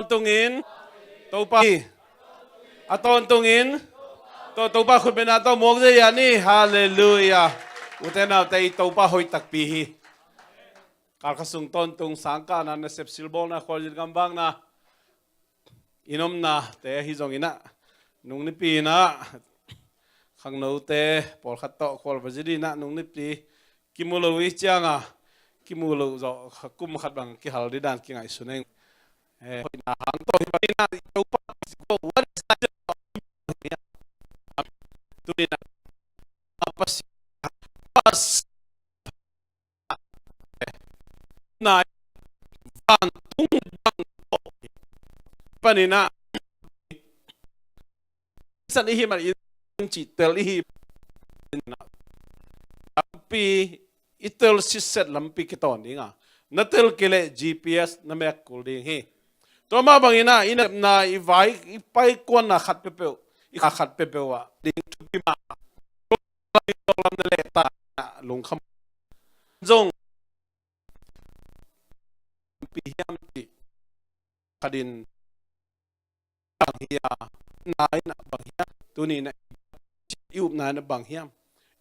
tungin topa aton tungin topa khun bena to mok je ya ni hallelujah utena te topa hoi takpihi kalkasung ton tung sangka na na sep silbol na khol gambang na inom na te hi jong ina nung ni pi na khang no te pol khat to khol bajidi na nung ni pi kimulo wi changa kimulo zo kum khat bang ki hal di dan ki ngai suneng na hang to hi na topa what is that tu ni na pas na van tung bang to panina san hi ma chỉ tel hi lampi itel siset lampi kiton dinga natel kele GPS na mek kulding hi to ma bangina ina na I vai I pai kon na khat pepe I khat pepe wa ding tupi ma lam na le ta lung kham jong pi hiam ti kadin bang hia na bang hia tuni na iup na bang hiam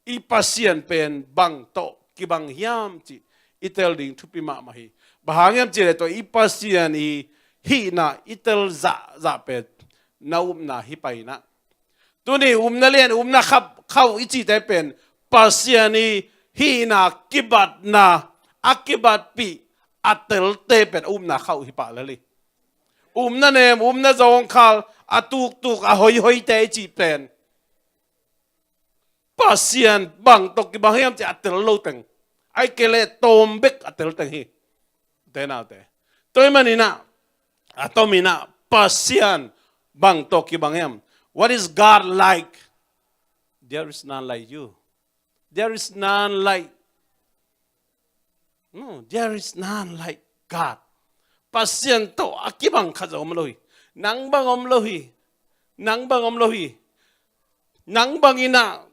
I pasian pen bang to kibang hiam chi itel ding thupi ma ma hi bahangiam chi le to I pasian hi na itel za pet na na hi pai na tuni na len na khap khau ichi te pen pasian hi na kibat na akibat pi atel te pen na khau hi pa le na nem na zong khal atuk a hoi te chi pen Pasian bang tok ki bang hiam chi atel lo teng ai kele tom bek atel teng hi te na te toy manina atomina pasian bang tok ki bang hiam what is God like there is none like you there is none like no there is none like God pasian to akibang khazo om lohi nang bang om lohi nang bang ina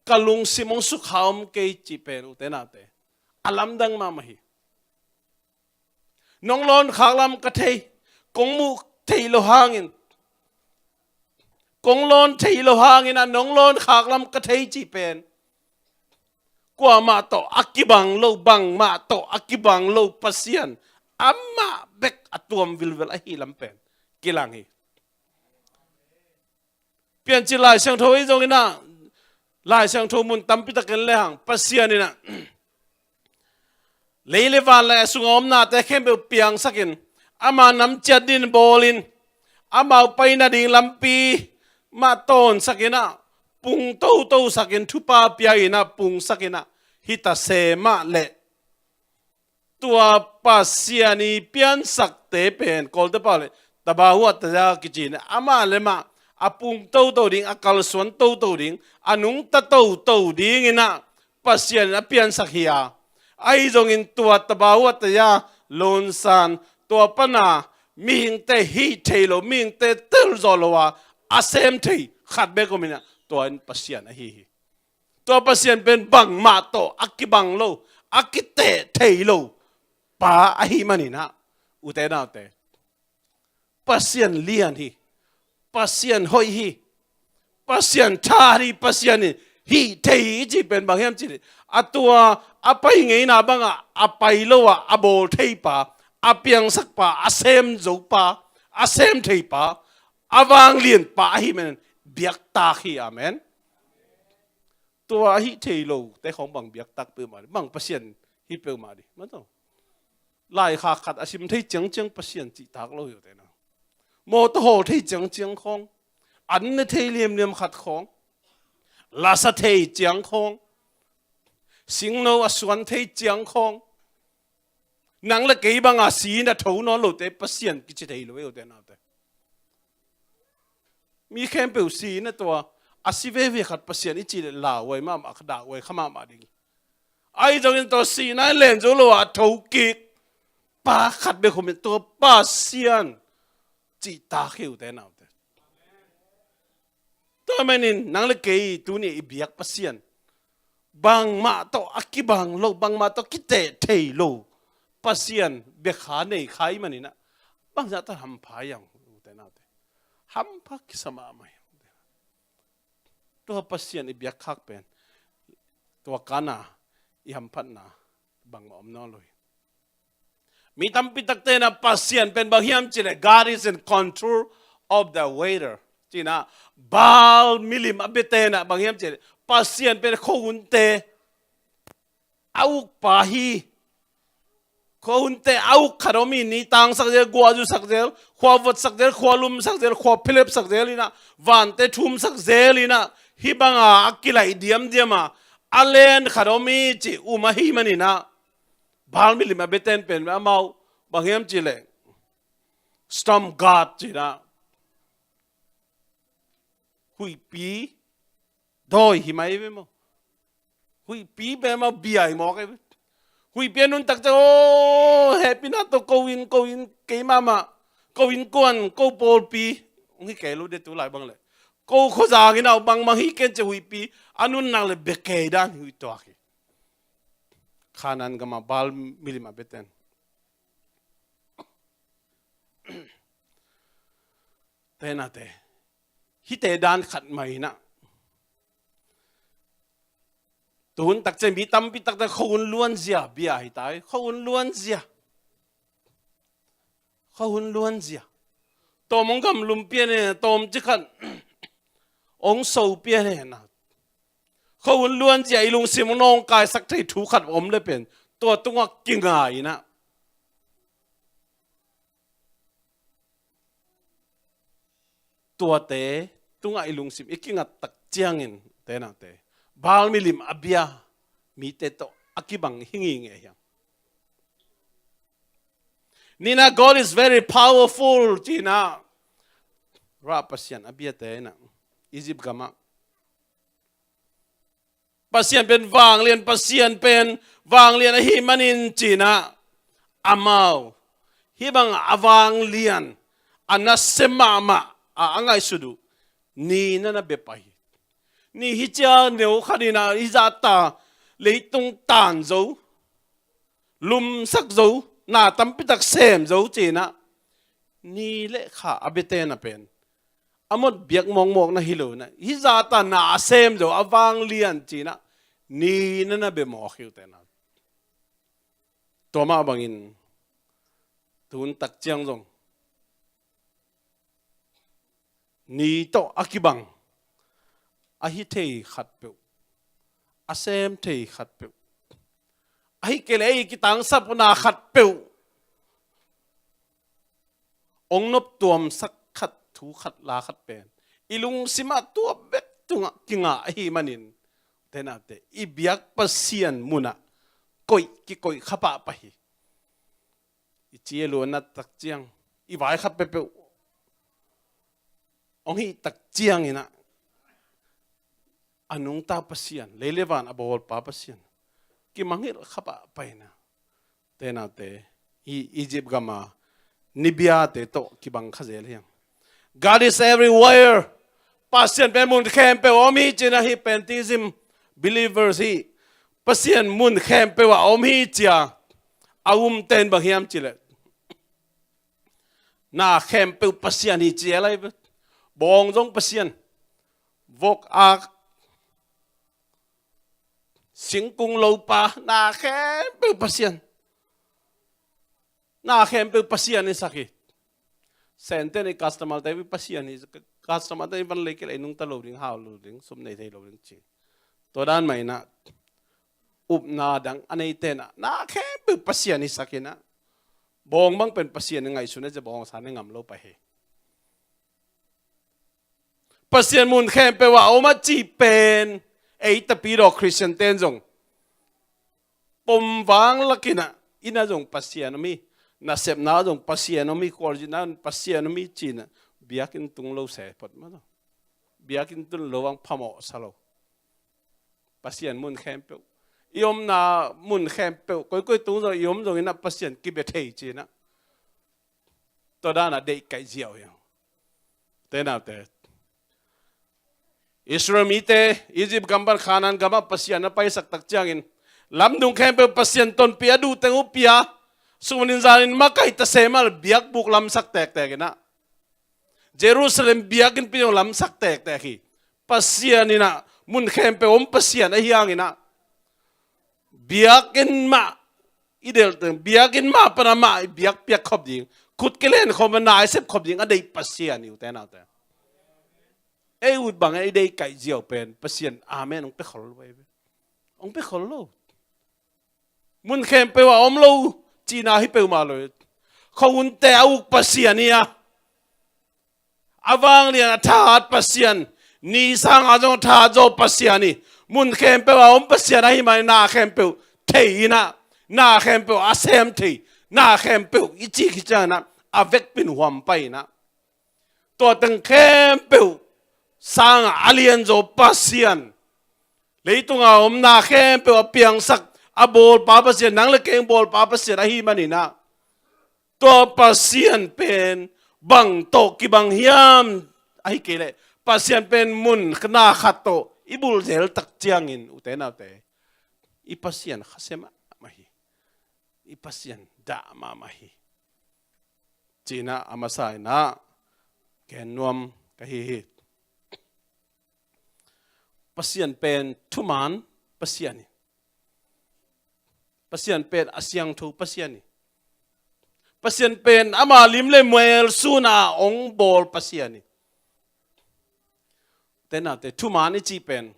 kalung simong sukham ke chipen utenate alam dang mamahi nonglon khaglam kathei kongmu theilo hangin konglon theilo hangin nonglon khaglam kathei chipen kwa ma to akibang lo bang ma to akibang lo pasian amma bek atuam vilvel a hilam pen kilang hi pian chi lai sang thoi jong ina lai sang tho mun tam pi taken le hang pasian ina leile van la sungom na te khempeuh piang sakin ama nam chadin bolin ama paina ding lampi ma ton sakina pung to sakin thupa pia ina pung sakina hita sema le tua pasiani pian sak te pen kol te pale tabahu ta kijin ama le ma apung to ding akal suan to ding anung ta to ding ina pasian apian sakhia ai jong in tua tabahu ta ya lon san tua pana ming te hi thelo ming te tel zolowa asem thei khat be ko mina to an pasian a hi to pasian ben bang ma to akibang lo akite thelo pa a hi manina utena te pasian lian hi pasian hoi hi pasian thari pasian hi thei ji pen bang hiam chi atua apai ngei na banga apai lowa abol thei pa apiang sak pa asem zo pa asem thei pa awang lien pa hi men biak ta hi amen tua hi thei lo te khong bang biak tak pe ma bang pasian hi pe ma di ma to lai kha khat asim thei chang pasian chi tak lo yo te na mo to ho thei chang khong an ne thei liam khat khong la sa thei chang khong sing no aswan thei chang khong nang la keibang a si na tho no lo te pasian ki chi thei lo yo te na te mi khempeuh si na to asive ve khat pasian ichi la wai ma ma khada wai khama ma ding ai jong in to si na len zo lo a tho ki pa khat be khom to pasian chi ta kheu te na te to manin nang le kei tu ni biak pasian bang ma to akibang lo bang ma to kite thei lo pasian be kha nei khai manina บางจะทำพายังแต่น่าแต่ทำพักสมาไม่ตัวปัสยันอิบยักคักเป็นตัวกานาอิฮัมพันนาบางอมนอเลยมีทำปิตักเตนะปัสยันเป็นบางอย่างจีเลย God is in control of the weather จีนะบาลมิลิมอเบเตนะบางอย่างจีเลยปัสยันเป็นคนเตเอาปาฮีคนเตเอาคารมีนี่ตังสักเจลกัวจูสักเจลขวาวัดสักเจลขวาลุมสักเจลขวาพิเลปสักเจลินะวันเตทุมสักเจลินะฮิบังอากิลายเดียมมาอัลเลนคารมีจีอุมาฮิมันนี่นะบาลมิลิมาเบเตนเป็นมาเมาบางอย่างจีเลย storm god จีนะหุยปีโดยหิมะเอเวมหุยปีเป็นมาบีไอหมอกเอเวหุยเปียนุนตักจะโอ้แฮปปี้นะตัวโควินเกย์มาโควินกวนโคโปลปีอุ้ยแกรู้เด็ดตัวหลายบางเลยโคขจากินเอาบางฮิเกนจะหุยปีอันนู้นนั่งเลยเบกเกย์ด้านหุยตัวขี้ขานันก็มาบาลมิลิมาเบเตนแต่น่ะแต่ฮิตเตด้านขัดไม่นะตุนตักจะมีตั้มปีตักแต่เขาหุ่นล้วนเสียเบียให้ตายเขาหุ่นล้วนเสียตัวมงคำลุมเปียเนี่ยตัวมจิกันองโซเปียเนี่ยนะเขาหุ่นล้วนเสียอีลุงสิมนองกายสักที่ถูกขัดอมเลยเป็นตัวตัวกิ่งไงนะตัวเตะตัวอีลุงสิมอีกิ่งตักเจียงอินเตนะเตะบาลมิลิมอบยามีเตโตอากิบังหิงหิงเองนี่นะ God is very powerful จีนะราปัสยันอบยาเตนะอียิปต์กามาปัสยันเป็นวางเรียนปัสยันเป็นวางเรียนฮิมันินจีนะอามาวฮิบังอวางเรียนอันนั้นเสมามาอ่างไงสุดนี่นั่นเบ็ดไปนี่ฮิจาเนียวขัดินาฮิจาตาเลยตรงตานโจลุมสักโจน่าตั้มปิตักเซมโจจีนะนี่เละข้าอเบเตนะเป็นอมดเบียกมองนะฮิโลนะฮิจาตาน่าเซมโจอวังเลียนจีนะนี่นั่นเบ็ดมอกฮิวเตนะตัวมาบังอินทุนตักเจียงจงนี่โตอากิบังอาฮิเทขัดเปิวอาเซมเทขัดเปิวอาฮิเกเลย์กิตังสับนาขัดเปิวองนบตัวมสักขัดถูขัดลาขัดเป็นอีลุงสิมาตัวเบ็ดตุงกิงอาฮิมันินเทน่าเตอีเบียกปัสเซียนมุนะกอยกิกอยขับไปอีเจียลวนัดตักเจียงอีวายขัดเปิวองฮีตักเจียงนะอันนุ่งตาปัสยันเลวันอบอลปาปัสยันกิมังฮิรขับไปนะเตน่าเตอียิปต์กามานิบิอาเตโตกิบังขจเจริญ God is everywhere ปัสยันเป็นมุนแคมเปวอมีจีนะฮีเป็นทิซิม believers ฮีปัสยันมุนแคมเปวอมีจีอาอาวุมเตนบังฮิมจีเลน่าแคมเปวปัสยันฮีจีอะไรบองจงปัสยันวกอาสิงกุงโลปานาแคมเปปัสยันนาแคมเปปัสยันนี่สักกี่เซนเตนี่คัสตอมาร์แต่วิปัสยันนี่คัสตอมาร์แต่วันเล็กเลยนุ่งตะโลดิงฮาวโลดิงสมในไทยโลดิงจีตัวด้านใหม่นะอุบนาดังอันนี้เตนะนาแคมเปปัสยันนี่สักกี่นะบองบังเป็นปัสยันยังไงสุนัขจะบองสารงามโลไปเฮปัสยันมุนแคมเปว่าเอามาจีเป็นไอ้ตะปีดอกคริสเตียนเต้นจงปมวางลักนะอินาจงปัสยันมีน่าเสพน่าจงปัสยันมีควอร์จินันปัสยันมีจีนะเบียกินตุงโลเสพดมาต้องเบียกินตุงโลวังพมอสโลปัสยันมุนแคมเปยอมน่ามุนแคมเปก้อยตุงจงยอมจงอินาปัสยันกิเบเทจีนะตัวด้านน่ะเด็กไก่เจียวยังเต้นเอาเตะอิสราเอลมีเตอียิปต์กัมบันขานันกัมบันปัสยันไปสักตักจังอินลำดุงแคมเปปัสยันต้นเปียดูเตงอุปีย sumanin zanin makai ta semal biak buk lam sak tek tek na Jerusalem biakin pinong lam sak tek tek hi Pasian ina mun khempeuh Pasian a hiang ina biakin ma idel teng biakin ma pana ma biak piak khop ding kut kelen khom na sep khop ding adei Pasian ni uten out ei ud bang ei dei kai jiao pen Pasian amen ong pe khol wei ong pe khol lo mun khempeuh om lo china hi peu ma lo khawun te au Pasian nia awang lian that Pasian ni sang ajong tha jo Pasian ni mun khempeuh om Pasian hi mai na khempeuh thei na khempeuh asem thei na khempeuh ichi khichana avek pin huam pai na to teng khempeuh sang alien zo Pasian leitunga om na khempeuh piang sak abol pa Pasian nang le keng bol pa Pasian hi manina to Pasian pen bang to kibang hiam ai kele Pasian pen mun khna khato ibul zel tak chiangin utena te I Pasian khasema mahi I Pasian da ma mahi China amasai na kenuam kahi Pasian pen thuman Pasian Pasian pen asyang thu Pasian Pasian pen ama lim le muel suna ong bol Pasian tena te thumani chi pen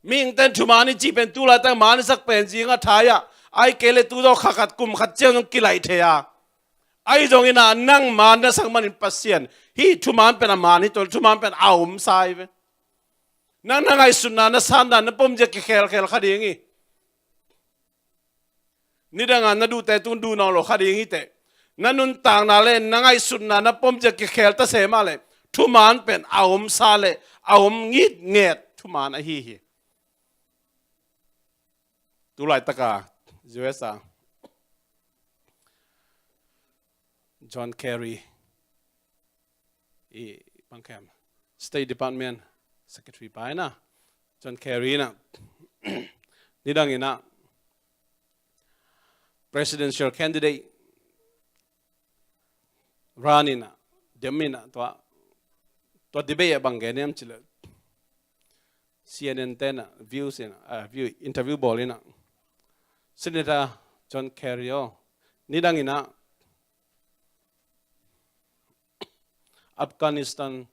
ming ten thumani chi pen tu la tang mani sak pen jinga thaya ai kele tu do khakat kum khat chang kilai theya ai jong ina nang man na sang manin Pasian hi thuman pen amani to thuman pen aum sai ve nang ai sunna na sanda na pom je ki khel khel khadingi nidanga na du te tun du no lo khadingi te nanun tang na le nang ai sunna na pom je ki khel ta se ma le thuman pen aum sa le aum ngit nget thuman a hi tu lai taka USA John Kerry pangkam State Department Secretary pa na John Kerry na nidang ina presidential candidate ranina demina to debate banggenem chile CNN tena views view interview bolina Senator John Kerry nidang ina Afghanistan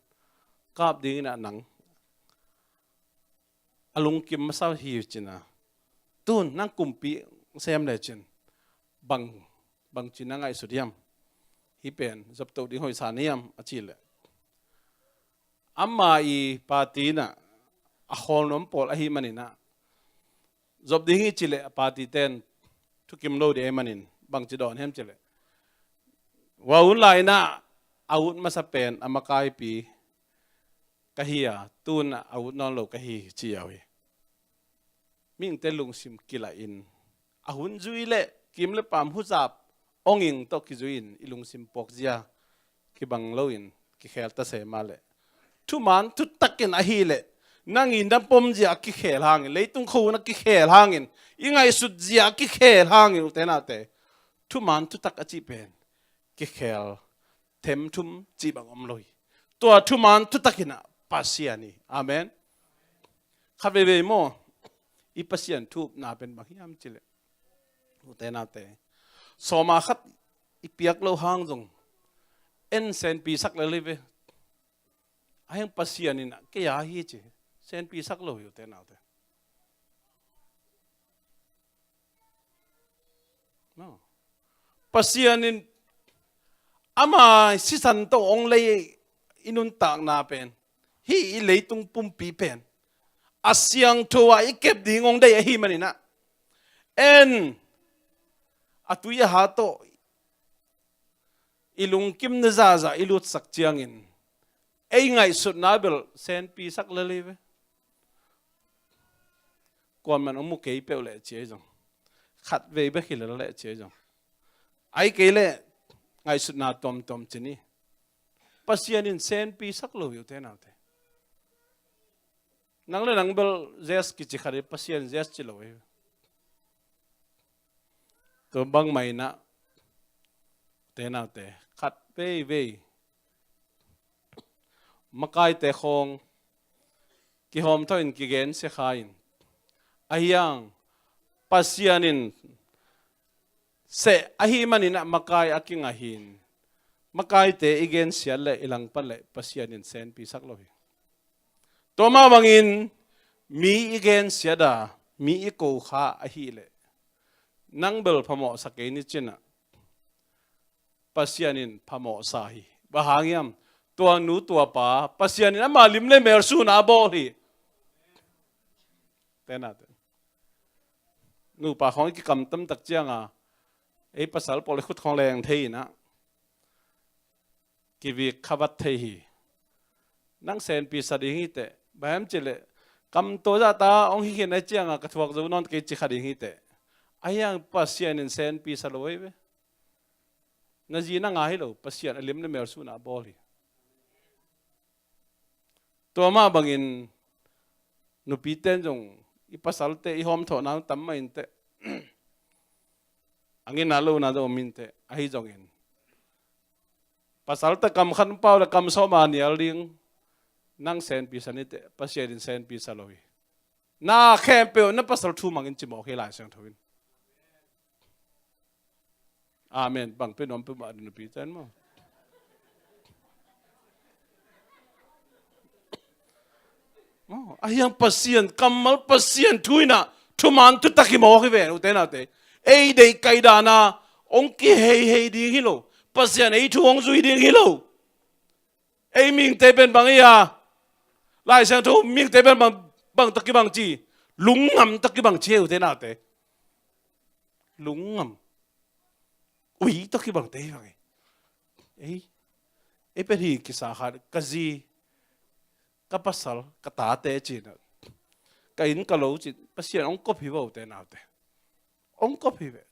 kap ding na nang alung kim masaw hi china tun nang kumpi sem le chin bang china ngai sudiam hi pen zap to ding hoi saniam achile amma I party na a holnom pol a hi manina zob ding hi chile party ten thukim lo de manin bang chidon hem chile wa un lai na out masapen amakai pi kahia tun out non lo kahi chiawi ming te lung sim kila in ahun zuile kim le pam huzap onging to ki zuin ilung sim pokjia ki bang lo in ki khel ta se male thu man thu takin a hi le nangin dam pom jia ki khel hang leitung khu na ki khel hangin ingai sut jia ki khel hangin utena te thu man thu tak a chi pen ki khel them thum chi bang om loi to thu man thu takina Pasian amen khaveve mo I Pasian thu na pen bang hiam chile utena te soma khat I piak lo hang jong en sen pi sak le leve ayang Pasian ina ke ya hi che sen pi sak lo utena te no Pasian in ama sisan to ong le inun tak na pen hi leitung pumpi pen asyang thowa ikep ding ong dei hi manina en atuya ha to ilung kim na za ilut sak chiangin ei ngai sut nabel sen pi sak le leve kon man omu ke pe le che jong khat ve be khil le che jong ai ke le ngai sut na tom chini Pasian in sen pi sak lo yu te na te nang le nang bel zes ki chi khari Pasian zes chi lo ตัวบังไม่นะเตน่าเตขัดเว่ยมาไกลเตคงกิหอมทอินกิเกนเสขายอายังปัสยานินเสอาหิมันินะมาไกลอากิงอาหินมาไกลเตอีเกนเสียเลยอิลังปัลเลยปัสยานินเซนปีสักโลหิตัวมาบังอินมีอีเกนเสียดามีอีโกขาอาหิเลยนังเบลพมอสักเกนิจินะปัสยานินพมอสาหิบะหางยามตัวหนูตัวป่าปัสยานินมาลิมเลเมรสูนาบอลีแต่น่ะหนูป่าของกิกรรมตั้มตักเจียงอ่ะไอ้ภาษาปอลิคุดของแรงเทีนะกิวิขวัตเทีนังเซนปีศาจหิเตะแบบเจเลกำตัวจ้าตาองหิเห็นไอ้เจียงอ่ะกระทวกจะนอนกิจขัดหิเตะไอ้ยังปัสยานินเซนปีศาจลอยเว้ยนั่นจีนังไงเหรอปัสยานินลิมเลเมรสูนาบอลีตัวมาบังอินนุปีเต้นจงอีภาษาเตอีหอมถอน้ำตั้มมาอินเตอังอินนาลูนาโดมินเตอหิจงอินภาษาเตกำขันเป้าและกำสมาเนียลิงนั่งเซนปีสันนิเตปัสยานินเซนปีสลอยน่าแค่เปลนั่นภาษาทูมังอินจิบอกให้หลายเสียงทวินอาเมนบังเป็นอมเป็นมาดินุปีเต้นมั้งอายังPasian kamal Pasian tuina tuman tu takimo kiven utena te ei dei kaidana ongki hei ding hilo Pasian ei tu ongzui ding hilo ei ming te ben bang ya lai sang tu ming te ben bang takibang chi lungam takibang chi utena te lungam ui takibang te bang ei pe hi kisah kazi kapasal katate cina kain kalau cina Pasian ong kopi bau te naute ong kopi be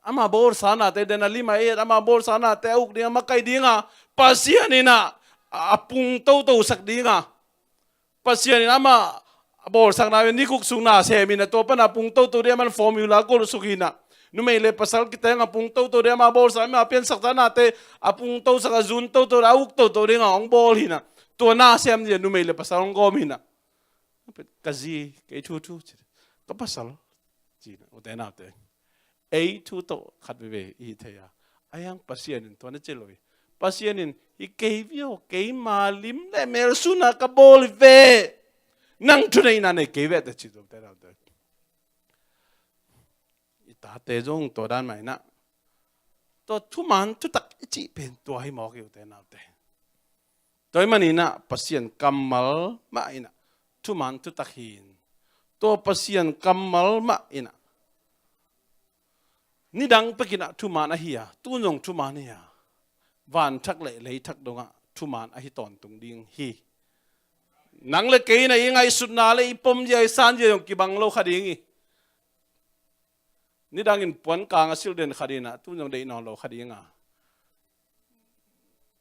ama bor sana te dena lima ama bor sana te uk dia makai dinga Pasian ina apung tau sak dinga Pasian ina ama bor sak na ni kuk sung na semina to pan apung tau dia man formula ko sukina numele pasal kita nga apung tau dia ma bor sa ma pen sak na te apung tau sak azun tau auk tau dinga ong bol hinaตัวน่าเสียมเดียนุ่มเลยภาษาอังกฤษมีนะกัจีเกยทูก็ภาษาจีนอุตนาเตไอทูโตขัดไปอีเทียไอยังPasianตัวนั้นเจลอยPasianอีเกยวิโอเกยมาลิมเลเมรสุนักบอลเวนั่งทุนในนั้นเกยเวแต่จีนอุตนาเตอีตาเตจงตัวด้านใหม่นะตัวทุมันทุตักจีเป็นตัวให้หมอกอุตนาเตตัวมันนี่นะPasian kamal ma ina tuman tu takhin to Pasian kamal ma ina ni dang pekina tuman ahia tunong tuman ya van thak le thak donga tuman ahi ton tung ding hi nang le ke na ingai sutna le ipom je san je yong kibang lo khadingi ni dang in pon kang asil den khadina tunong de no lo khadinga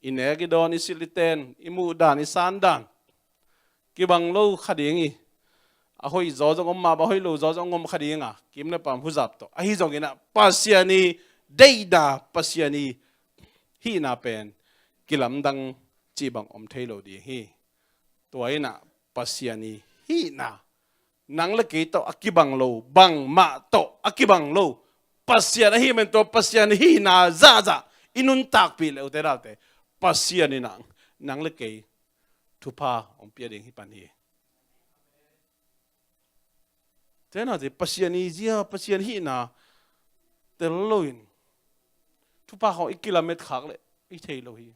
inegi don isiliten imu dan isandan kibang lo khadingi ahoi zojong omma ba hoi lo zojong om khadinga kimna pam huzap to ahi jongina Pasiani deida Pasiani hi na pen kilam dang chibang om thailo di hi toina Pasiani hi na nang le ke to akibang lo bang ma to akibang lo Pasian hi men to Pasian hi na za inun tak pi le uterate Pasian ni nang le ke thupa om pia ding hi pan hi tena de Pasian ni zia Pasian hi na teloin thupa ho 1 kilometer khak le I thailo hi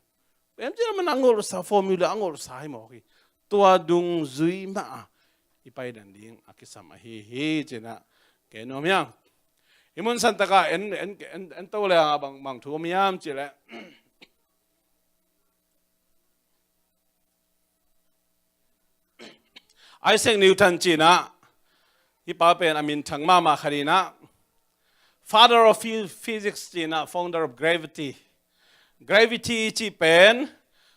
em je man angol sa formula angol sa hi mo hi tua dung zui ma I pai dan ding akisam hi chena ke no myang imun santaka en to le bang thu miam chile Isaac Newton China, he papen amin Thang mama kharina, father of physics China, founder of gravity. Gravity chi pen,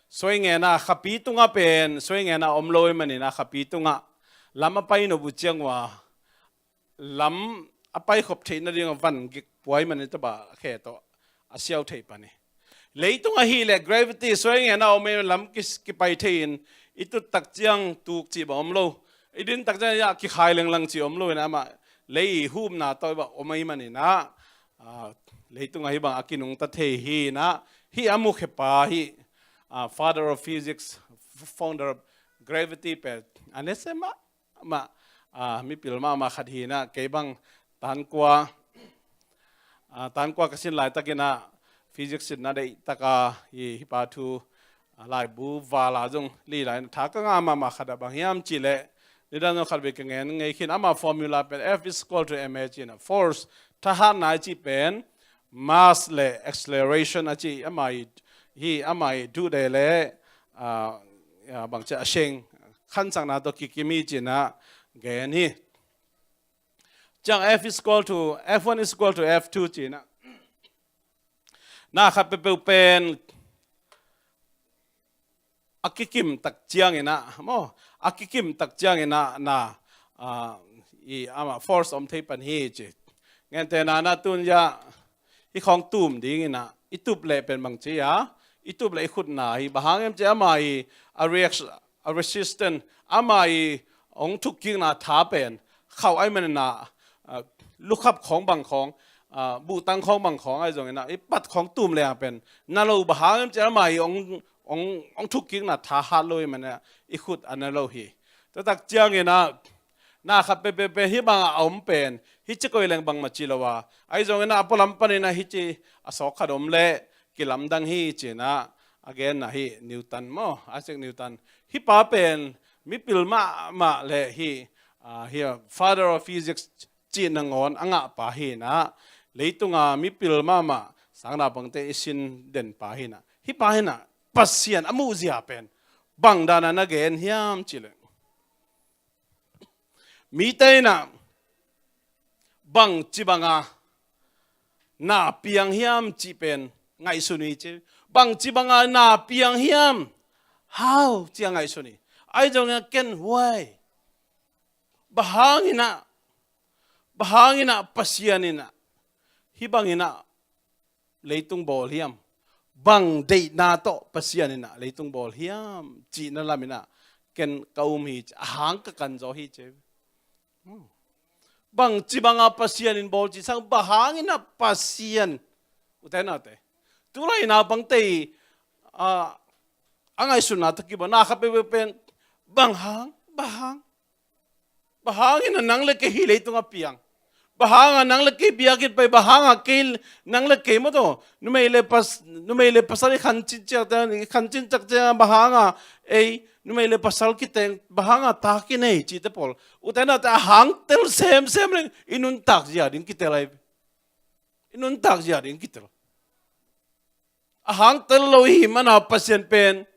swing ena kapitunga pen, swing ena omloy manina kapitunga. Lama pa ino butyangwa, lam ไปขบเทนเรื่องวันกิป่วยมันจะบ่าแค่ตัวอาเซียวเทปนี่เลยต้องฮีเล็ก gravity สวยงามเอาไม่ล้ำกิไปเทนอีตุตักเจียงตูกจีบอมโลอีดินตักเจียงอยากกิขายลังจีอมโลนะมาเลยหูมนาตัวบ่อไม่มันนี่นะเลยต้องฮีบางอากินงตัดเทฮีนะฮีอามุขปาฮีfather of physics founder of gravity เป็ดอันนี้เสมามีปิลมาขัดฮีนะKibangตันกว่ากสินหลายตะกินะฟิสิกส์นะได้ตะกาฮิปาทูหลายบูวาลาจงลีหลายถ้าก็งามาขัดบางยามจิเลนี่ด้านนอกขัดไปกันไงคิดอามาฟอร์มูลาเป็น F is equal to mh นะ force ถ้าหานายจีเป็น mass และ acceleration อาจีอามาดูได้เลยบางจะเชงขั้นสังนาตัวกิมีจีนะเกนี่จัง F is equal to F1 is equal to F2 จีนะครับเป็นอักกิมตักเจียงนะโมอักกิมตักเจียงนะอามา force อมเทปันฮีจีงั้นแต่นาตุนยาอีของตุ่มดีนะอีตุบเล่เป็นบางจีอีตุบเล่ขุดนาอีบางอย่างจะอามาresistant อามาองทุกกิงนะท้าเป็นเข้าไอ้มันนะลูกขับของบางของบูตังของบางของไอ้ตรงนี้นะไอ้ปัดของตุ่มเลยเป็นนั่นเราบางอย่างจะมาองทุกกิงนะท้าฮัลโลยมันเนี่ยอีขุดอันนั้นเราฮีแต่ตักเจียงนะครับเป็นฮิบางอมเป็นฮิจิโกยแรงบางมาจิลวะไอ้ตรงนี้นะพอลำปันนะฮิจิอสอกขดมเล่กิลำดังฮิจินะagain นะฮินิวตันมั้งอาศัยนิวตันฮิป้าเป็นมิปิลมาเล่ฮิfather of physics จีนงอนอ่างป่าหินะเลยตุงมีปิลมาสังนาบังเตอินเด่นป่าหินะฮิป่าหินะปัสเซียนอมูเซียเป็นบังดานานะเกนฮิมจิเลมีเตนะบังจิบังนาเปียงฮิมจิเป็นไงสุนีจิบังจิบังนาเปียงฮิม how จิไงสุนีไอ้จงเกันไว้bahangina pasianina hibangina leitung bol hiam bang dei na to pasianina leitung bol hiam chi na lamina ken kaum hi ahang ka kan zo hi che bang chi banga pasianin bol chi sang bahangina pasian utena te tulai na bang te angai sunna takiba na khape pen bahang bahangin nang leke hilay tunga piang bahanga nang leke biakit pa bahanga kil nang leke mo to numayle pasal khanchin chak bahanga numayle pasal kiteng bahanga takin ei chite pol utena ta hang tel sem inun tak jadin kitelai inun tak jadin kitel hang tel lo hi mana pasien pen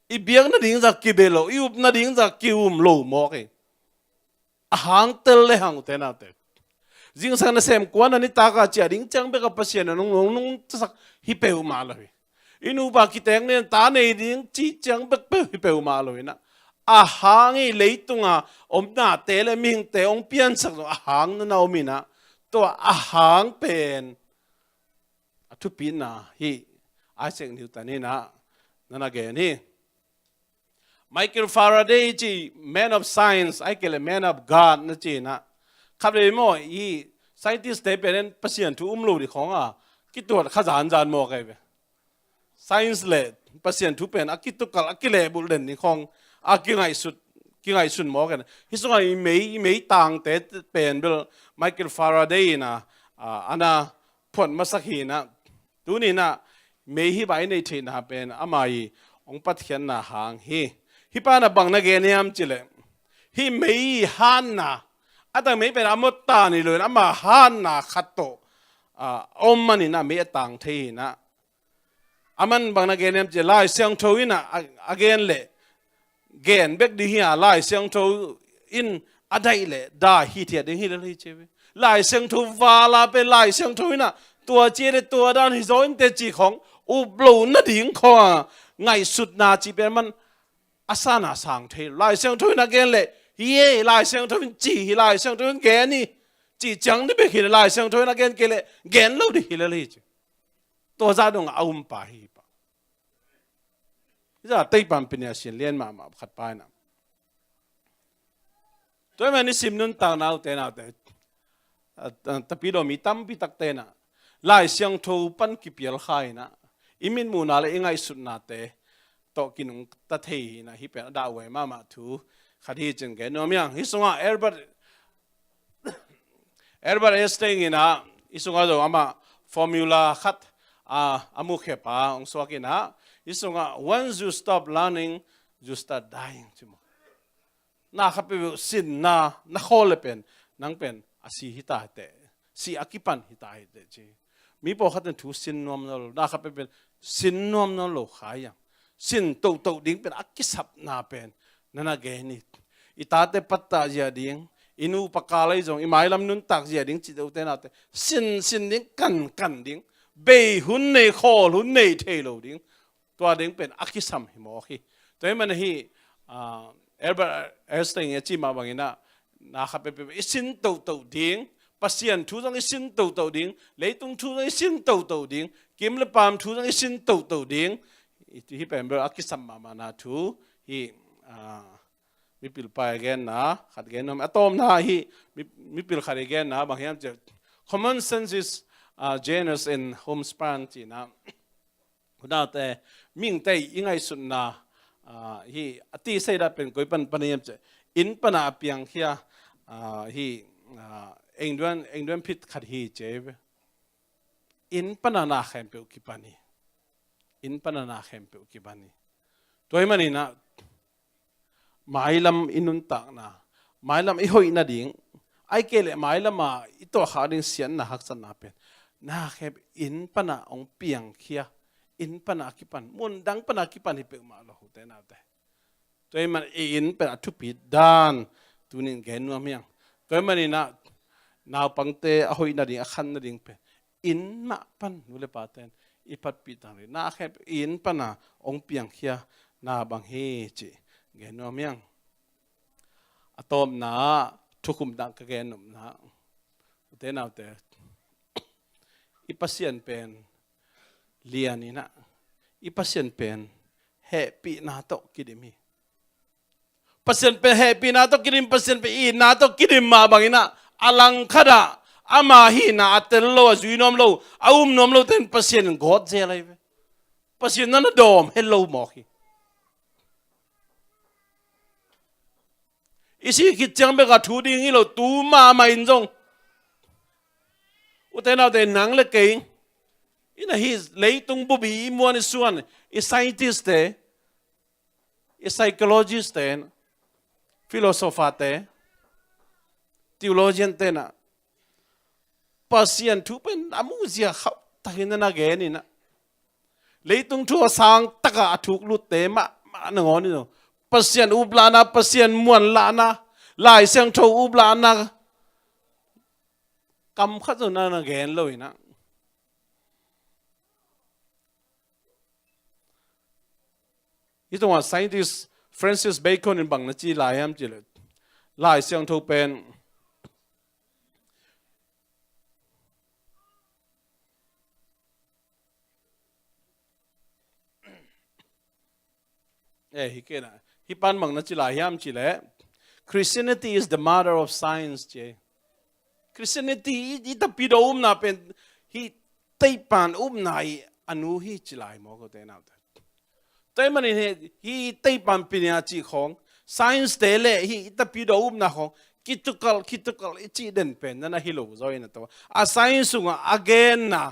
ibiang na ding za kibelo iup na ding za kium lo mo ke ahang tel le hang te na te jing sang na sem kwan ani ta ka cha ding chang be ka pasien nung sak hi pe ma la inu ba ki teng ne ta nei ding chi chang be hi pe ma lo na ahang i leitunga om na te le ming te ong pian sak ahang na mi na to ahang pen atu pin na hi Isaac Newton ni na ge ni Michael Faraday ji man of science I kele man of God na ji na khabe mo i scientist te pen pasien tu umlo di khong ki tu khazan jan mo kai be science le pasien tu pen akitu kal akile bul den ni khong akingai sun mo kan hi so ai mei tang te pen bel Michael Faraday na ana phon masakhi na tu ni na mei hi bai nei the na pen amai ong pathian na hang hi hi pa na bang na ge niam chile hi mei han na ata mei pen amot ta ni lo ama han na khatto om mani na me tang the na aman bang na ge niam che lai siang tho ina again le gen bek di hi lai siang tho in adai le da hi thia ding hi le hi che lai siang tho va la pe lai siang tho ina tua che le tua dan hi zo in te chi khong u blo na ding kho ngai sut na chi pe man asana sang the lai siang tho na gen le ye lai siang tho chi lai siang tho ge ni chỉ chẳng đi bị lại sang thôi nó cái lệ ghen lâu đi lại chứ tôi ra đông ông bà hi bà giờ tây ban pin xin liên mà khát bài nè tôi mà đi xem nun tao nào thế tapi do mi tam pi tak te na lai siang tho pan ki pial khai na imin mu na le ingai sut na te to kinung ta thei na hi pe da we ma thu khadi chen ge no myang hi songa Albert Einstein ina isunga do ama formula khat amu khepa ong swakina isunga once you stop learning you start dying chimo na khape sin na khole pen nang pen asi hita te si akipan hita te chi mi po khaten thu sin nom no na khape pen sin nom no lo khaya sin to ding pen akisap na pen nana ge ni itate patta ja ding inu pakalai jong imailam nun tak ja ding chi do te na te sin ding kan ding be hun nei khol hun nei thelo ding to ding pen akisam hi mo hi to man hi Albert Einstein chi ma bangina na khape pe isin to ding Pasian thu jang isin to ding leitung thu jang isin to ding kim le pam thu jang isin to ding hi pember akisam ma na thu hi mi pil pa again na khat gen nom atom na hi mi pil khare again na bang hiam che common sense is genus in homespan chi na huda te ming te ingai sun na hi ati sei da pen koi pan paniam che in pana piang khia hi engduan phit khat hi che in pana na khempeuh ki pani in pana na khempeuh ki pani toy mani na mailam inun tak na mailam i hoi na ding ai kele mailam ma ito kharing sian na hak san na pen na khep in pana ong piang khia in pana ki pan mun dang pana ki pan hi pe ma lo te na te toy man in pa thu pi dan tunin gen no miang toy mani na naw pangte a hoi na ding a khan na ding pe in ma pan nule paten ipat pi tang na khep in pana ong piang khia na bang he chi gen no miang atom na thukum dang ka gen nom na te na te ipasian pen lianina ipasian pen happy na to kidimi pasien pe happy na to kidim pasien pe i na to kidim ma bangina alang khada ama hi na atello zuinom lo nom lo ten pasien god je lai pasien na dom hello mo hi isi ki chang be ga thu ding hi lo tu ma in jong uten na de nang le ke ina his leitung bu bi muan suan is scientist te is psychologist te philosopher te theologian te na pasien thu pen amuzia khau tahin na ge ni na leitung thu sang taka thuk lut te ma na ngon ni no pasien ublana pasien muan lana lai sang tho ublana kam khat na gen loi na ito wa scientist Francis Bacon in bang na chi lai am chi le lai sang tho pen hi ke na hi pan mang na chi lai am chi le Christianity is the mother of science che Christianity ita pidom na pen hi taipan nai anu hi chi lai mo ko te na tay mani hi taipan pinya chi khong science te le hi ita pidom na khong kitukal chi den pen na hi lo zo ina to a science nga again na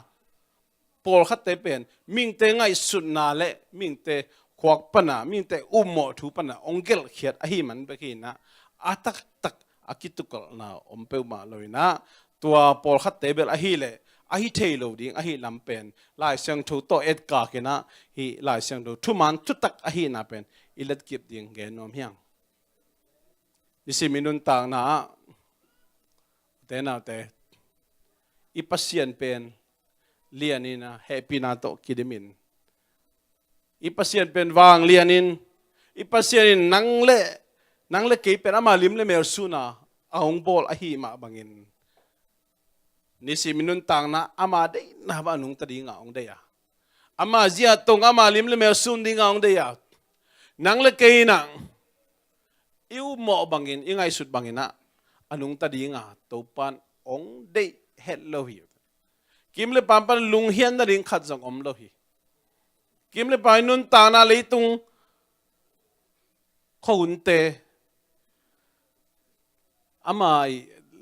por khat te pen ming te ngai sut na le ming te khwak pana ming te mo thu pana ongel khiat a hi man be ki na atak tak akitukal na ompeu ma loina tua por khat te bel a hi le a hi thelo ding a hi lampen lai sang thu to et ka ke na hi lai sang do thu man thu tak a hi na pen ilat kip ding ge nom hyang isi minun tang na te na te ipasian pen lianina happy na to kidemin ipasian pen wang lianin ipasian nang le ke pen ama lim le mer suna ahong bol a hi ma bangin นี่สิมินุนตังนะอามาได้นะบ้านุงตะดีงาองได้ยาอามาเจียตงอามาลิมเลเมลซุนดีงาองได้ยานังเลเกยนังอิวหมอบังอินยังไงสุดบังอินนะอนุงตะดีงาตัวปันองได้เฮลโลฮีกิมเลปันปันลุงเฮียนตะดิงขัดจงอมโลฮีกิมเลปันนุนตังนะเลยตุงข้าอุนเตอามา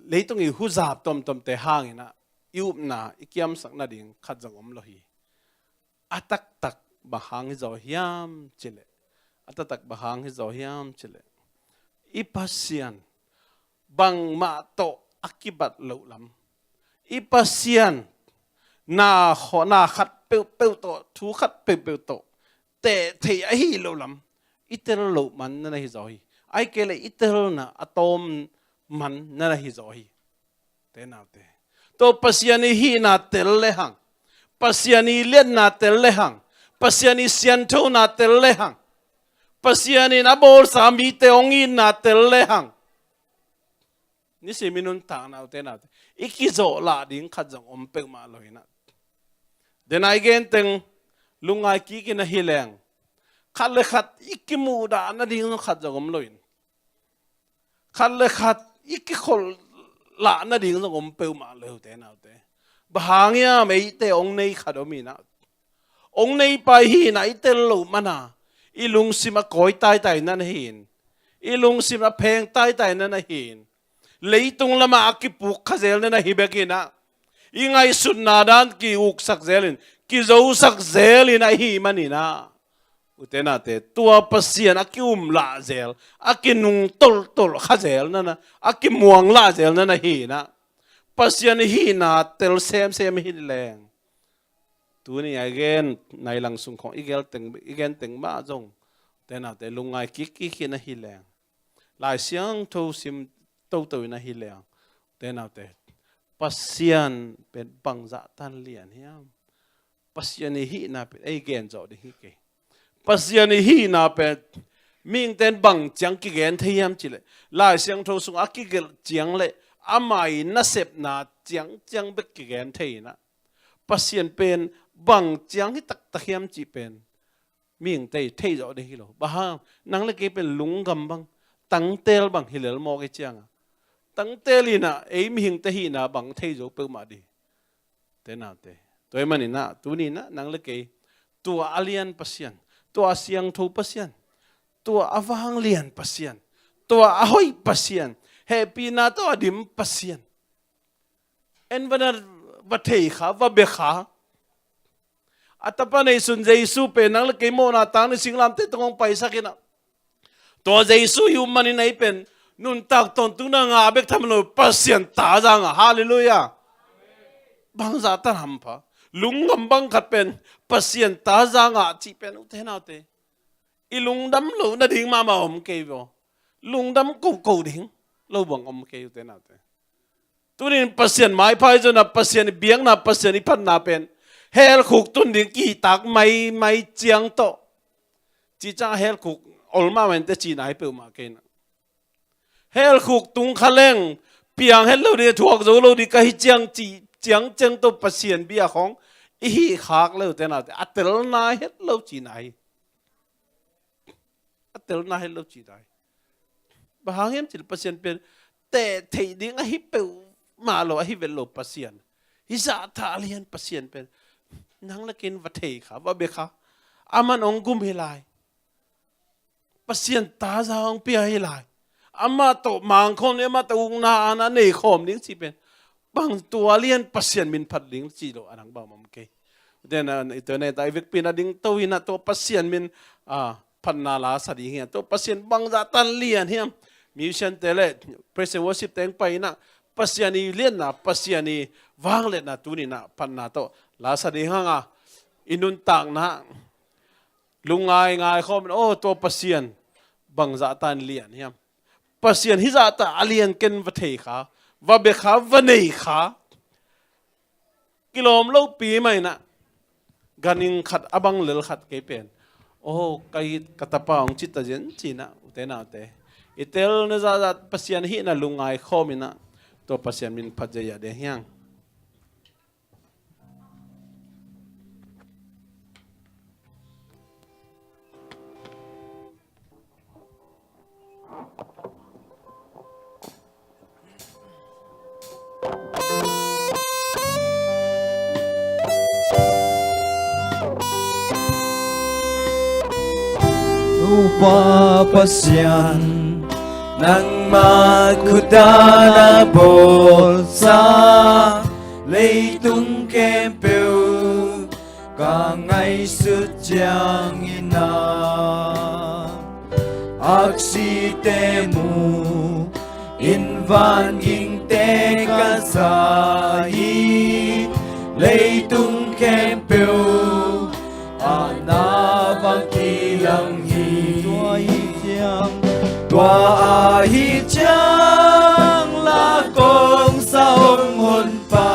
เลยตุงอีหุจับตอมเตห่างอินะอิวน่ะอีกิมสักนาดิงขัดจงอมโลฮีอัตักบะหางฮิจอฮิยามเจเลอัตักบะหางฮิจอฮิยามเจเลอีปัสยันบังมาโตอักิบัดเหลาลำอีปัสยันนาขัดเปิวโตทูขัดเปิวโตแต่เทียฮีเหลาลำอิเตลเหลามันนั่นฮิจอฮีไอเกลอิเตลน่ะอะตอมมันนั่นฮิจอฮีเตนาเตตัวปัสยันฮีน่ะเตลเลหังPasiani len na telehang, pasiani sianto na telehang, pasiani na bol sami teongin na telehang. Ni si minun tang na ute na ikizo la ding kadzong ompeng ma loina. Denai gen teng lungai kiki na hileng, kalekhat ikimuda na ding kadzong omloin. Kalekhat ikikol la na ding ompeng ma loite na ute. Bahangya may ite ong nei kadomina. Ong nei pa hin na ite lo mana. Ilung sima koy tay na nahin. Ilung sima peng tay na nahin. Leitung lama akipuk kazel na nahibagina. Ingay sunnadan ki uksak zelin. Ki zausak zelin na himanina. Ute nate, tua pasian aki la zel. Aki nung tol kazel na. Aki muang la zel na nahina. Pasian hina tel sem hileng. Tu ni again nailang sungkong igen teng ma jong. Tena te lungai kiki na hileng. Lai siang to sim to na hileng. Tena te pasian pen bangza tan lian hiam. Pasian hina pen again zo de hike. Pasian hina pen ming ten bang jiang ki gen thiam chile. Lai siang to sung akigel jiang le. Amai nasep na jiang bek kigen thei na pasien pen bang jiang hi tak hiam chi pen ming tei thei zo de hi lo ba ha nang le ke pen lung gam bang tang tel bang hilel mo ke chiang tang tel ina ei mi hing te hi na bang thei zo pe ma di te na te toy mani na tu ni na nang le ke tua alian pasien tua siang tho pasien tua awang lian pasien tua ahoi pasien happy na to adim pasian en banar bathei kha va be kha atapa nei sun jesu pe nang ke mo na tang ni singlam te tong paisa kina to jesu yu mani nei pen nun tak ton tu na nga bek tham lo pasian ta jang hallelujah bang za ta ham pha lungam bang khat pen pasian ta jang chi pen u the na te ilung dam lo na ding ma om ke bo lung dam ko ding lâu bằng ông kêu thế nào thế, tôi nên pasien mai phai cho na pasien biếng na pasien ipan na pen, hel khúc tuần đến kỳ tạc mai chiang to, chỉ chẳng hel khúc olma mình te chỉ nãy bêu mà cái na, hel khúc tung khaleng, piang hel lâu đi thuộc rồi lâu đi cái chiang chỉ chiang to pasien bia khong, hi khác lâu thế nào thế, atel na hết lâu chỉ nãy, atel na hết lâu chỉ nãy. Bahang em chỉ pasien pen te thei ding a hipeu ma lo a hivel lo pasien hisa tha lian pasien pen nang la kin va thei kha va be kha aman ong gum hilai pasien ta za ong pia hilai ama to mang khom ne ma to na na nei khom ding chi pen bang tua lian pasien min phat ding chi lo anang ba mam ke den internet ai vek pin ading to ina to pasien min phan na la sa di hian to pasien bang za tan lian hiam Mission tele present worship teng pai na pasiani lien na pasiani wang le na tu ni na pan na to la sa di hanga inun tang na lungai ngai khom o to pasian bang za tan lian hiam pasian hi za ta alien ken va thei kha va be kha va nei kha kilom lo pi mai na ganing khat abang lel khat ke pen o kai katapa ong chita jen china te na te itel na za pasian hi na lungai khomina to pasian min phajaya de hyang Lupa Pasian ng magkudana bolsa Leitung khempeuh cả ngày suốt giang ina aksi temu invan ging te kasai Leitung khempeuh anavang kilang hi tua hi chang la kong sa ông hồn pa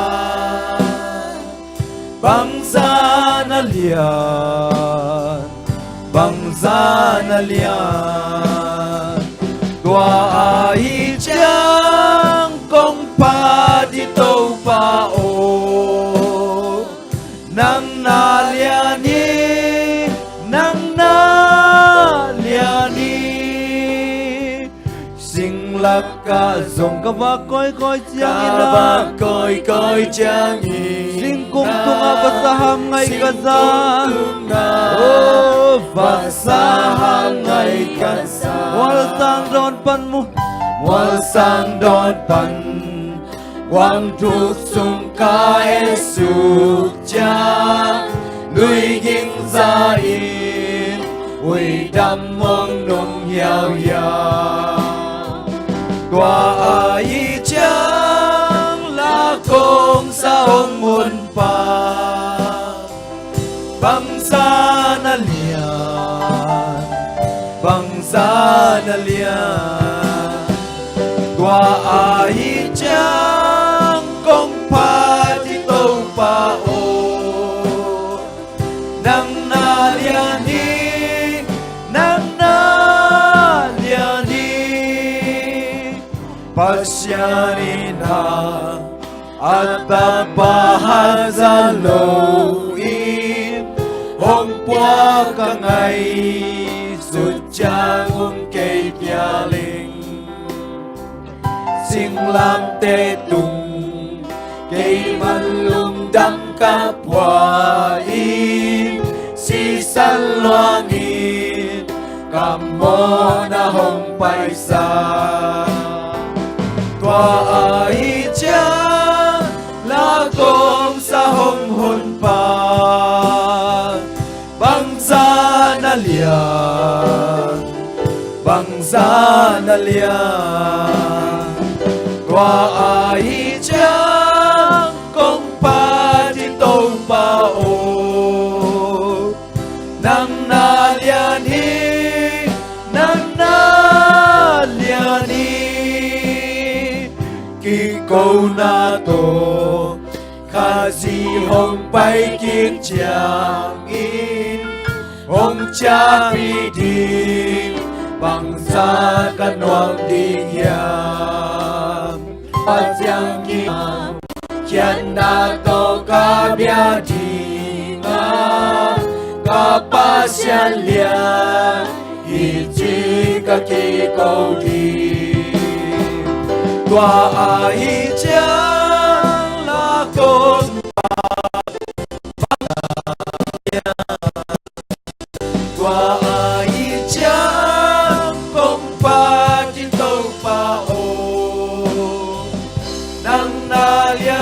bangsa na lian tua hi chang kong pa di tâu pa o nang na lian lạc cả dòng cả ba coi chang ina sing kum tunga basaham ngai kaza basaham ngai kaza wal sang don pan quang trục sung ca esuk cha lui ging ra in ui đam mong nong yao yao tua ai chang la kong sa ông hồn pa bangsa na lian tua ai chang kong pa di tâu pa o nang na lian Pasianina at babahaza loin hong qua cả ngày sụt trang cây pialing sing lam te tung cây man lung đam ca hoa in si san loang in cam mo na hong pai sa tua ai cha la kong sa hong hồn pa bangsa na lian tua ai cha kong pa di tâu pa o nang na lian ki câu na to kha di hong pai kiek chang in hong cha pi di bằng sa kan wang ding yam pa chang ki kian na to ka bia di nga ka Pasian lian hi chi ka ki câu di tua ai chang la kong tua ai chang kong pa di tâu pa o nang na lian